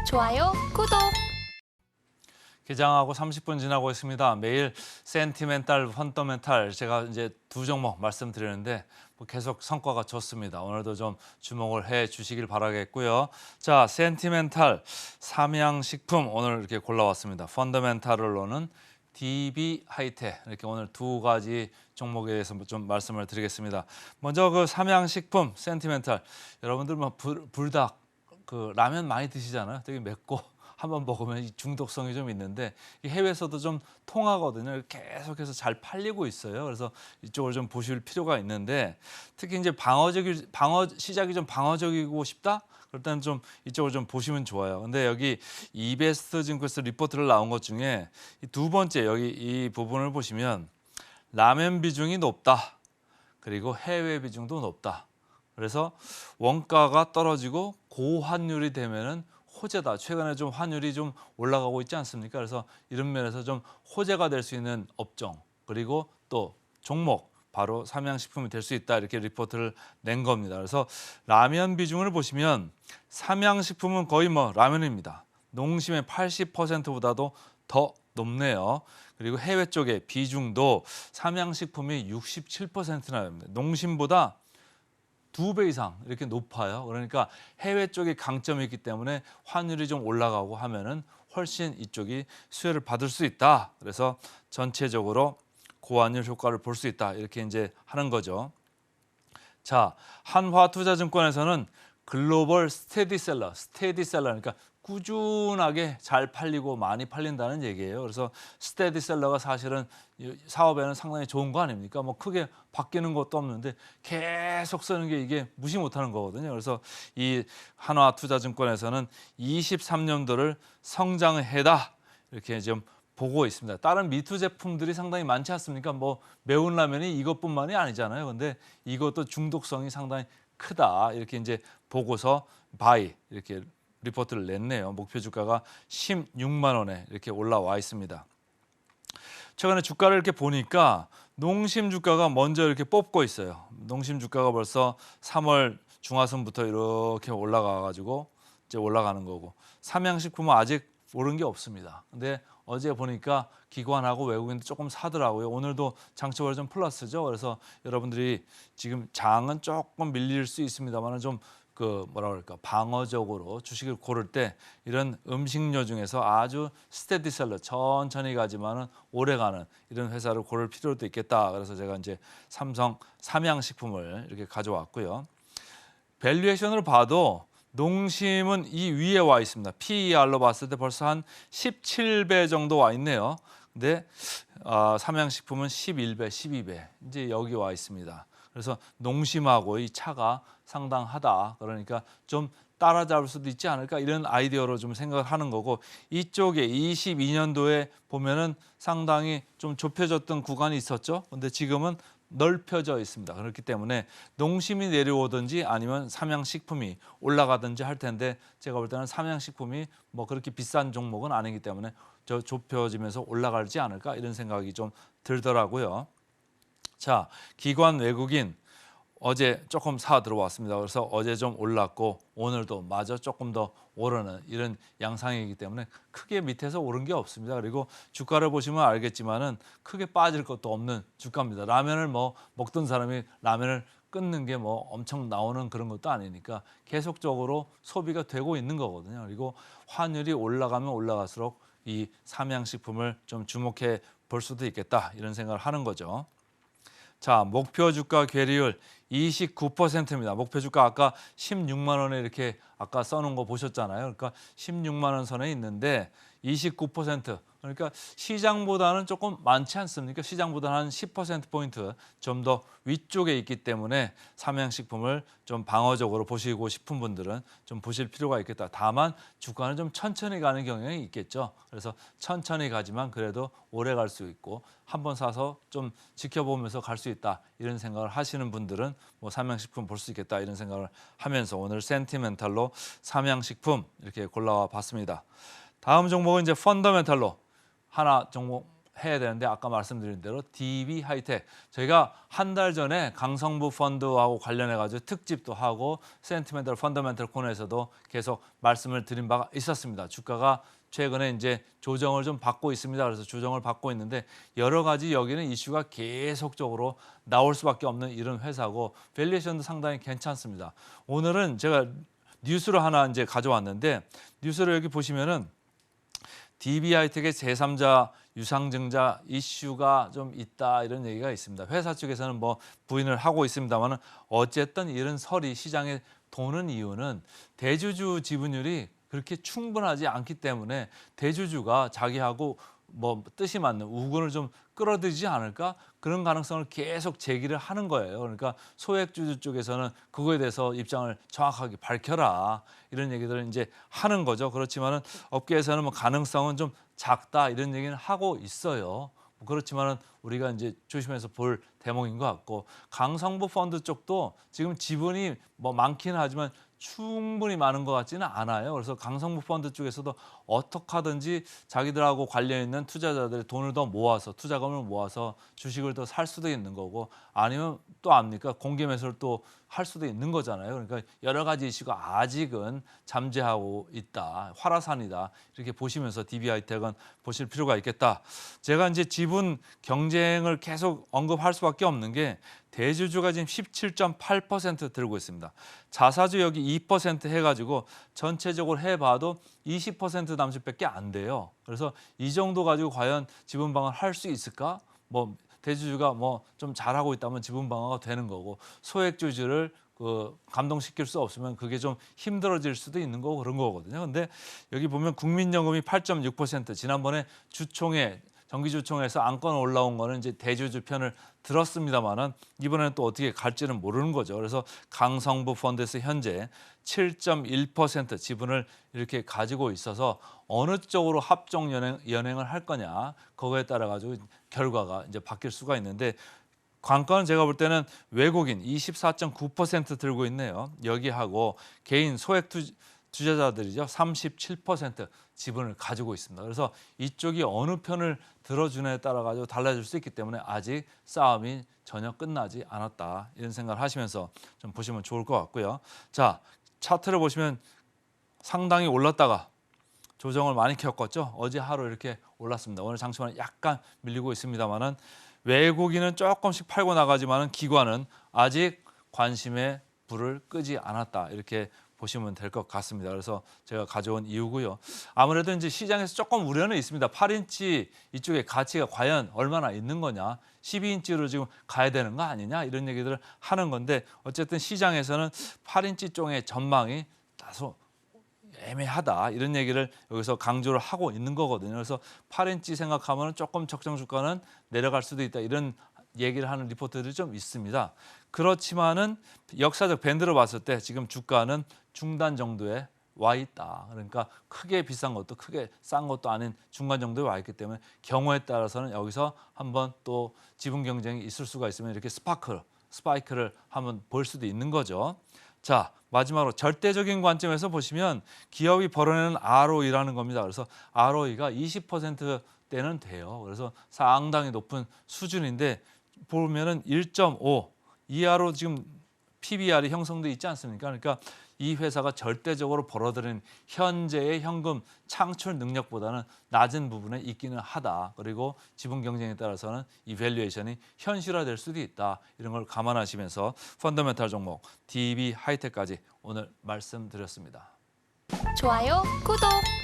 좋아요, 구독. 개장하고 30분 지나고 있습니다. 매일 센티멘탈, 펀더멘탈 제가 이제 두 종목 말씀드리는데 계속 성과가 좋습니다. 오늘도 좀 주목을 해 주시길 바라겠고요. 자, 센티멘탈 삼양식품 오늘 이렇게 골라왔습니다. 펀더멘탈로는 DB 하이텍 이렇게 오늘 두 가지 종목에 대해서 좀 말씀을 드리겠습니다. 먼저 그 삼양식품 센티멘탈 여러분들 뭐 불닭 그 라면 많이 드시잖아요. 되게 맵고 한번 먹으면 이 중독성이 좀 있는데 이 해외에서도 좀 통하거든요. 계속해서 잘 팔리고 있어요. 그래서 이쪽을 좀 보실 필요가 있는데 특히 이제 방어 시작이 좀 방어적이고 싶다. 그럴 때는 좀 이쪽을 좀 보시면 좋아요. 근데 여기 이베스트 증권에서 리포트를 나온 것 중에 두 번째 여기 이 부분을 보시면 라면 비중이 높다. 그리고 해외 비중도 높다. 그래서 원가가 떨어지고 고환율이 되면은 호재다. 최근에 좀 환율이 좀 올라가고 있지 않습니까? 그래서 이런 면에서 좀 호재가 될 수 있는 업종 그리고 또 종목 바로 삼양식품이 될 수 있다. 이렇게 리포트를 낸 겁니다. 그래서 라면 비중을 보시면 삼양식품은 거의 뭐 라면입니다. 농심의 80%보다도 더 높네요. 그리고 해외 쪽의 비중도 삼양식품이 67%나 됩니다. 농심보다 2배 이상 이렇게 높아요. 그러니까 해외 쪽에 강점이 있기 때문에 환율이 좀 올라가고 하면은 훨씬 이쪽이 수혜를 받을 수 있다. 그래서 전체적으로 고환율 효과를 볼 수 있다. 이렇게 이제 하는 거죠. 자, 한화투자증권에서는 글로벌 스테디셀러 그러니까 꾸준하게 잘 팔리고 많이 팔린다는 얘기예요. 그래서 스테디셀러가 사실은 사업에는 상당히 좋은 거 아닙니까? 뭐 크게 바뀌는 것도 없는데 계속 쓰는 게 이게 무시 못하는 거거든요. 그래서 이 한화투자증권에서는 23년도를 성장의 해다 이렇게 좀 보고 있습니다. 다른 미투 제품들이 상당히 많지 않습니까? 뭐 매운 라면이 이것뿐만이 아니잖아요. 근데 이것도 중독성이 상당히 크다. 이렇게 이제 보고서 바이 이렇게 리포트를 냈네요. 목표 주가가 16만 원에 이렇게 올라와 있습니다. 최근에 주가를 이렇게 보니까 농심 주가가 먼저 이렇게 뽑고 있어요. 농심 주가가 벌써 3월 중하순부터 이렇게 올라가 가지고 이제 올라가는 거고 삼양식품은 아직 오른 게 없습니다. 근데 어제 보니까 기관하고 외국인도 조금 사더라고요. 오늘도 장초월 좀 플러스죠. 그래서 여러분들이 지금 장은 조금 밀릴 수 있습니다만은 좀 그 뭐라 그럴까 방어적으로 주식을 고를 때 이런 음식료 중에서 아주 스테디셀러 천천히 가지만은 오래 가는 이런 회사를 고를 필요도 있겠다. 그래서 제가 이제 삼양식품을 이렇게 가져왔고요. 밸류에이션으로 봐도 농심은 이 위에 와 있습니다. PER로 봤을 때 벌써 한 17배 정도 와 있네요. 근데 삼양식품은 11배, 12배 이제 여기 와 있습니다. 그래서 농심하고 이 차가 상당하다. 그러니까 좀 따라잡을 수도 있지 않을까 이런 아이디어로 좀 생각을 하는 거고 이쪽에 22년도에 보면은 상당히 좀 좁혀졌던 구간이 있었죠. 근데 지금은 넓혀져 있습니다. 그렇기 때문에 농심이 내려오든지 아니면 삼양식품이 올라가든지 할 텐데 제가 볼 때는 삼양식품이 뭐 그렇게 비싼 종목은 아니기 때문에 저 좁혀지면서 올라가지 않을까 이런 생각이 좀 들더라고요. 자, 기관 외국인 어제 조금 사 들어왔습니다. 그래서 어제 좀 올랐고 오늘도 마저 조금 더 오르는 이런 양상이기 때문에 크게 밑에서 오른 게 없습니다. 그리고 주가를 보시면 알겠지만은 크게 빠질 것도 없는 주가입니다. 라면을 뭐 먹던 사람이 라면을 끊는 게 뭐 엄청 나오는 그런 것도 아니니까 계속적으로 소비가 되고 있는 거거든요. 그리고 환율이 올라가면 올라갈수록 이 삼양식품을 좀 주목해 볼 수도 있겠다 이런 생각을 하는 거죠. 자, 목표 주가 괴리율 29%입니다. 목표 주가 아까 16만 원에 이렇게 아까 써놓은 거 보셨잖아요. 그러니까 16만 원 선에 있는데 29% 그러니까 시장보다는 조금 많지 않습니까? 시장보다는 한 10%포인트 좀 더 위쪽에 있기 때문에 삼양식품을 좀 방어적으로 보시고 싶은 분들은 좀 보실 필요가 있겠다. 다만 주가는 좀 천천히 가는 경향이 있겠죠. 그래서 천천히 가지만 그래도 오래 갈 수 있고 한번 사서 좀 지켜보면서 갈 수 있다. 이런 생각을 하시는 분들은 뭐 삼양식품 볼 수 있겠다. 이런 생각을 하면서 오늘 센티멘탈로 삼양식품 이렇게 골라와 봤습니다. 다음 종목은 이제 펀더멘탈로 하나 종목 해야 되는데 아까 말씀드린 대로 DB 하이텍 저희가 한 달 전에 강성부 펀드하고 관련해 가지고 특집도 하고 센티멘탈 펀더멘털 코너에서도 계속 말씀을 드린 바가 있었습니다. 주가가 최근에 이제 조정을 좀 받고 있습니다. 그래서 조정을 받고 있는데 여러 가지 여기는 이슈가 계속적으로 나올 수밖에 없는 이런 회사고 밸류에이션도 상당히 괜찮습니다. 오늘은 제가 뉴스를 하나 이제 가져왔는데 뉴스를 여기 보시면은 DB 하이텍의 제3자 유상증자 이슈가 좀 있다 이런 얘기가 있습니다. 회사 쪽에서는 뭐 부인을 하고 있습니다만 어쨌든 이런 설이 시장에 도는 이유는 대주주 지분율이 그렇게 충분하지 않기 때문에 대주주가 자기하고 뭐 뜻이 맞는 우군을 좀 끌어들이지 않을까 그런 가능성을 계속 제기를 하는 거예요. 그러니까 소액주주 쪽에서는 그거에 대해서 입장을 정확하게 밝혀라 이런 얘기들을 이제 하는 거죠. 그렇지만은 업계에서는 뭐 가능성은 좀 작다 이런 얘기는 하고 있어요. 그렇지만은 우리가 이제 조심해서 볼 대목인 것 같고 강성부 펀드 쪽도 지금 지분이 뭐 많기는 하지만 충분히 많은 것 같지는 않아요. 그래서 강성부 펀드 쪽에서도 어떻게 하든지 자기들하고 관련 있는 투자자들의 돈을 더 모아서 투자금을 모아서 주식을 더 살 수도 있는 거고 아니면 또 압니까? 공개 매수를 또 할 수도 있는 거잖아요. 그러니까 여러 가지 이슈가 아직은 잠재하고 있다. 활화산이다. 이렇게 보시면서 DB 하이텍은 보실 필요가 있겠다. 제가 이제 지분 경쟁을 계속 언급할 수밖에 없는 게 대주주가 지금 17.8% 들고 있습니다. 자사주 여기 2% 해가지고 전체적으로 해봐도 20% 남짓밖에 안 돼요. 그래서 이 정도 가지고 과연 지분 방어를 할 수 있을까? 뭐 대주주가 뭐 좀 잘하고 있다면 지분 방어가 되는 거고 소액주주를 감동시킬 수 없으면 그게 좀 힘들어질 수도 있는 거고 그런 거거든요. 근데 여기 보면 국민연금이 8.6% 지난번에 주총회 정기주총회에서 안건 올라온 거는 이제 대주주 편을 들었습니다만은 이번에는 또 어떻게 갈지는 모르는 거죠. 그래서 강성부 펀드에서 현재 7.1% 지분을 이렇게 가지고 있어서 어느 쪽으로 합종 연행을 할 거냐 그거에 따라 가지고 결과가 이제 바뀔 수가 있는데 관건은 제가 볼 때는 외국인 24.9% 들고 있네요. 여기하고 개인 소액 투자자들이죠. 37% 지분을 가지고 있습니다. 그래서 이쪽이 어느 편을 들어주냐에 따라 가지고 달라질 수 있기 때문에 아직 싸움이 전혀 끝나지 않았다. 이런 생각을 하시면서 좀 보시면 좋을 것 같고요. 자, 차트를 보시면 상당히 올랐다가 조정을 많이 겪었죠. 어제 하루 이렇게 올랐습니다. 오늘 장초는 약간 밀리고 있습니다만은 외국인은 조금씩 팔고 나가지만은 기관은 아직 관심의 불을 끄지 않았다. 이렇게 보시면 될 것 같습니다. 그래서 제가 가져온 이유고요. 아무래도 이제 시장에서 조금 우려는 있습니다. 8인치 이쪽에 가치가 과연 얼마나 있는 거냐. 12인치로 지금 가야 되는 거 아니냐. 이런 얘기들을 하는 건데 어쨌든 시장에서는 8인치 쪽의 전망이 다소 애매하다 이런 얘기를 여기서 강조를 하고 있는 거거든요. 그래서 8인치 생각하면 조금 적정 주가는 내려갈 수도 있다 이런 얘기를 하는 리포트들이 좀 있습니다. 그렇지만은 역사적 밴드로 봤을 때 지금 주가는 중단 정도에 와 있다. 그러니까 크게 비싼 것도 크게 싼 것도 아닌 중간 정도에 와 있기 때문에 경우에 따라서는 여기서 한번 또 지분 경쟁이 있을 수가 있으면 이렇게 스파이크를 한번 볼 수도 있는 거죠. 자, 마지막으로 절대적인 관점에서 보시면 기업이 벌어내는 ROE라는 겁니다. 그래서 ROE가 20%대는 돼요. 그래서 상당히 높은 수준인데 보면은 1.5 이하로 지금 PBR이 형성돼 있지 않습니까? 그러니까 이 회사가 절대적으로 벌어들이는 현재의 현금 창출 능력보다는 낮은 부분에 있기는 하다. 그리고 지분 경쟁에 따라서는 이 밸류에이션이 현실화될 수도 있다. 이런 걸 감안하시면서 펀더멘탈 종목 DB 하이텍까지 오늘 말씀드렸습니다. 좋아요, 구독!